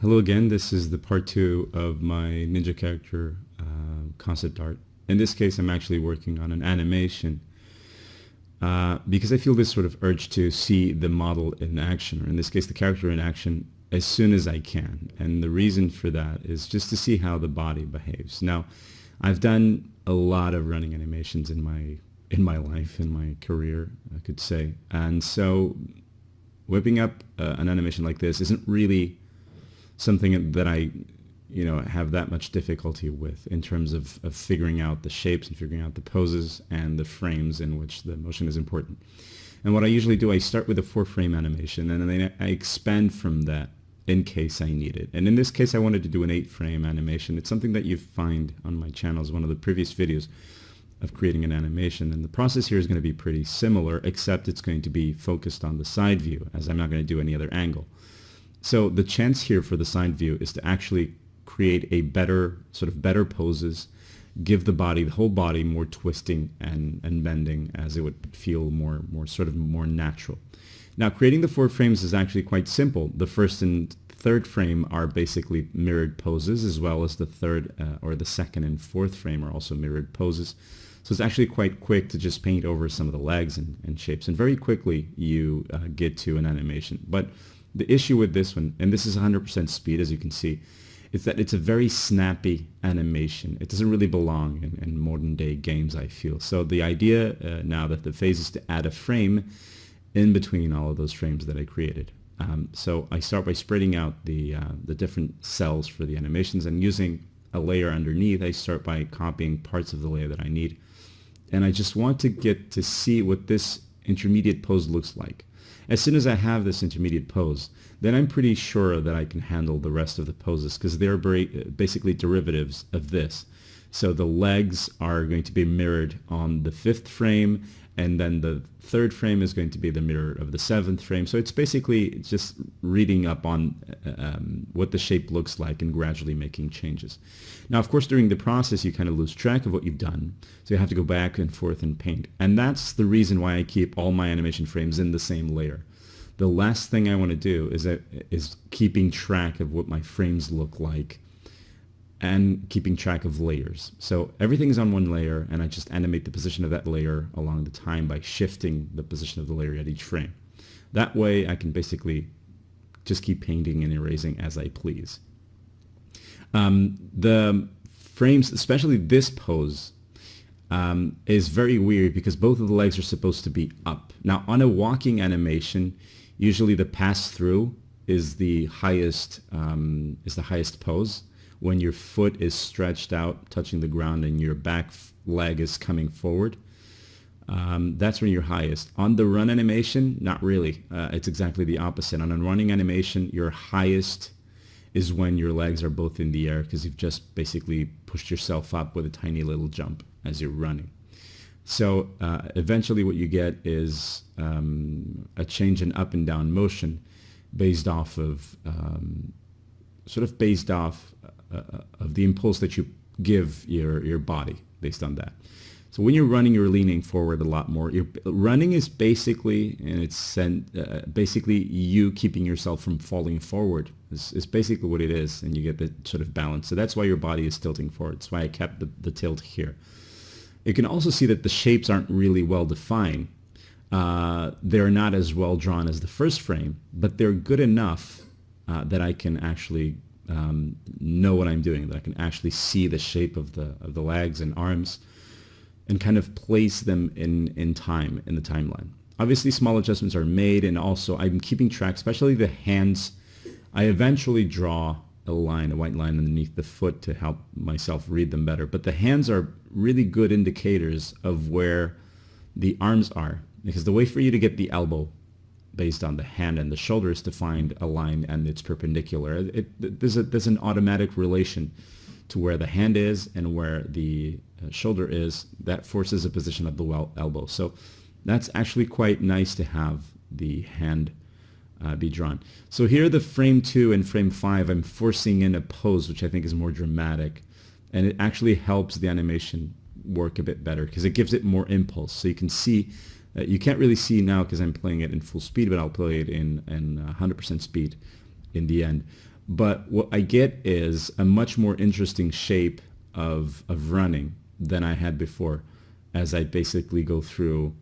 Hello again, this is the part 2 of my ninja character concept art. In this case I'm actually working on an animation because I feel this sort of urge to see the model in action, or in this case the character in action, as soon as I can. And the reason for that is just to see how the body behaves. Now, I've done a lot of running animations in my life, in my career, I could say. And so whipping up an animation like this isn't really something that I have that much difficulty with in terms of figuring out the shapes and figuring out the poses and the frames in which the motion is important. And what I usually do, I start with a 4-frame animation and then I expand from that in case I need it. And in this case I wanted to do an 8-frame animation. It's something that you find on my channel as one of the previous videos of creating an animation, and the process here is going to be pretty similar, except it's going to be focused on the side view, as I'm not going to do any other angle. So the chance here for the side view is to actually create a better poses, give the whole body more twisting and bending, as it would feel more natural. Now, creating the 4 frames is actually quite simple. The first and third frame are basically mirrored poses, as well as the third or the second and fourth frame are also mirrored poses. So it's actually quite quick to just paint over some of the legs and shapes, and very quickly you get to an animation. But the issue with this one, and this is 100% speed as you can see, is that it's a very snappy animation. It doesn't really belong in modern day games, I feel. So the idea now that the phase is to add a frame in between all of those frames that I created. So I start by spreading out the different cells for the animations, and using a layer underneath, I start by copying parts of the layer that I need. And I just want to get to see what this intermediate pose looks like. As soon as I have this intermediate pose, then I'm pretty sure that I can handle the rest of the poses, because they're basically derivatives of this. So the legs are going to be mirrored on the 5th frame, and then the 3rd frame is going to be the mirror of the 7th frame. So it's basically just reading up on what the shape looks like and gradually making changes. Now, of course, during the process, you kind of lose track of what you've done. So you have to go back and forth and paint. And that's the reason why I keep all my animation frames in the same layer. The last thing I want to do is keeping track of what my frames look like and keeping track of layers. So everything is on one layer, and I just animate the position of that layer along the time by shifting the position of the layer at each frame. That way I can basically just keep painting and erasing as I please. The frames, especially this pose, is very weird because both of the legs are supposed to be up. Now, on a walking animation, usually the pass-through is the highest pose, when your foot is stretched out, touching the ground, and your back leg is coming forward. That's when you're highest. On the run animation, not really. It's exactly the opposite. On a running animation, your highest is when your legs are both in the air, because you've just basically pushed yourself up with a tiny little jump as you're running. So eventually what you get is a change in up and down motion based off of of the impulse that you give your body based on that. So when you're running, you're leaning forward a lot more. Running is basically, in its sense, basically you keeping yourself from falling forward. Is basically what it is, and you get the sort of balance. So that's why your body is tilting forward. That's why I kept the tilt here. You can also see that the shapes aren't really well defined. They're not as well drawn as the first frame, but they're good enough that I can actually know what I'm doing, that I can actually see the shape of the legs and arms and kind of place them in the timeline. Obviously small adjustments are made, and also I'm keeping track, especially the hands. I eventually draw a white line underneath the foot to help myself read them better, but the hands are really good indicators of where the arms are, because the way for you to get the elbow based on the hand and the shoulder is to find a line and it's perpendicular. There's an automatic relation to where the hand is and where the shoulder is. That forces a position of the elbow. So that's actually quite nice to have the hand be drawn. So here, the frame 2 and frame 5, I'm forcing in a pose which I think is more dramatic, and it actually helps the animation work a bit better because it gives it more impulse. So you can see You can't really see now because I'm playing it in full speed, but I'll play it in 100% speed in the end. But what I get is a much more interesting shape of running than I had before, as I basically go through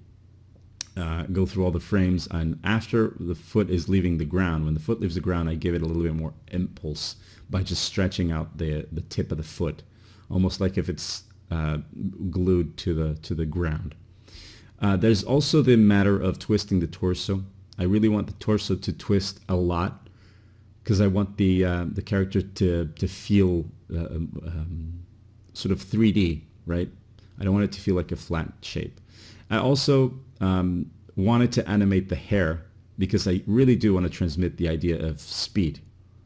all the frames, and after the foot is leaving the ground, when the foot leaves the ground, I give it a little bit more impulse by just stretching out the tip of the foot, almost like if it's glued to the ground. There's also the matter of twisting the torso. I really want the torso to twist a lot because I want the character to feel sort of 3D, right? I don't want it to feel like a flat shape. I also wanted to animate the hair because I really do want to transmit the idea of speed.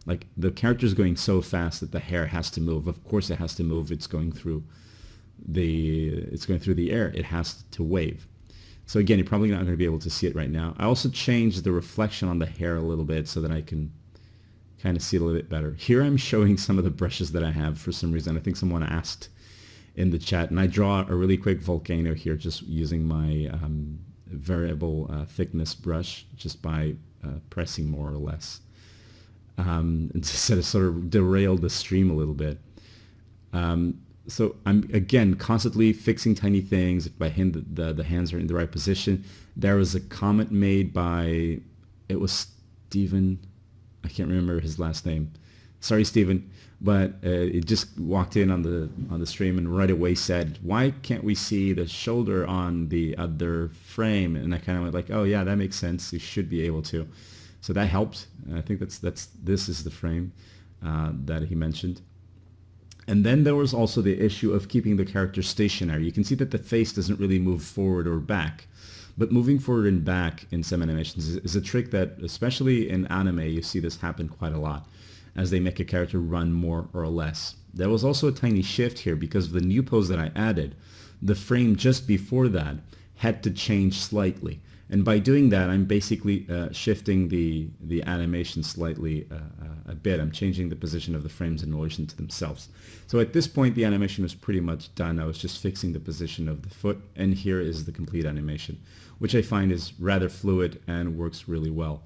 Like the character is going so fast that the hair has to move. Of course it has to move. It's going through the air. It has to wave. So again, you're probably not going to be able to see it right now. I also changed the reflection on the hair a little bit so that I can kind of see it a little bit better. Here I'm showing some of the brushes that I have for some reason. I think someone asked in the chat, and I draw a really quick volcano here just using my variable thickness brush, just by pressing more or less, and to sort of derail the stream a little bit. So I'm again constantly fixing tiny things. If my the hands are in the right position. There was a comment made by, it was Stephen, I can't remember his last name. Sorry, Stephen, but it just walked in on the stream and right away said, "Why can't we see the shoulder on the other frame?" And I kind of went like, "Oh yeah, that makes sense. You should be able to." So that helped. And I think this is the frame that he mentioned. And then there was also the issue of keeping the character stationary. You can see that the face doesn't really move forward or back. But moving forward and back in some animations is a trick that, especially in anime, you see this happen quite a lot as they make a character run more or less. There was also a tiny shift here because of the new pose that I added. The frame just before that had to change slightly. And by doing that, I'm basically shifting the animation slightly a bit. I'm changing the position of the frames in relation to themselves. So at this point, the animation was pretty much done. I was just fixing the position of the foot, and here is the complete animation, which I find is rather fluid and works really well.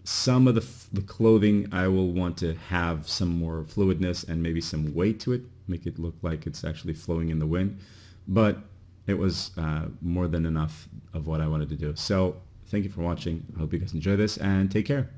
Some of the clothing, I will want to have some more fluidness and maybe some weight to it, make it look like it's actually flowing in the wind. But it was more than enough of what I wanted to do. So thank you for watching. I hope you guys enjoy this, and take care.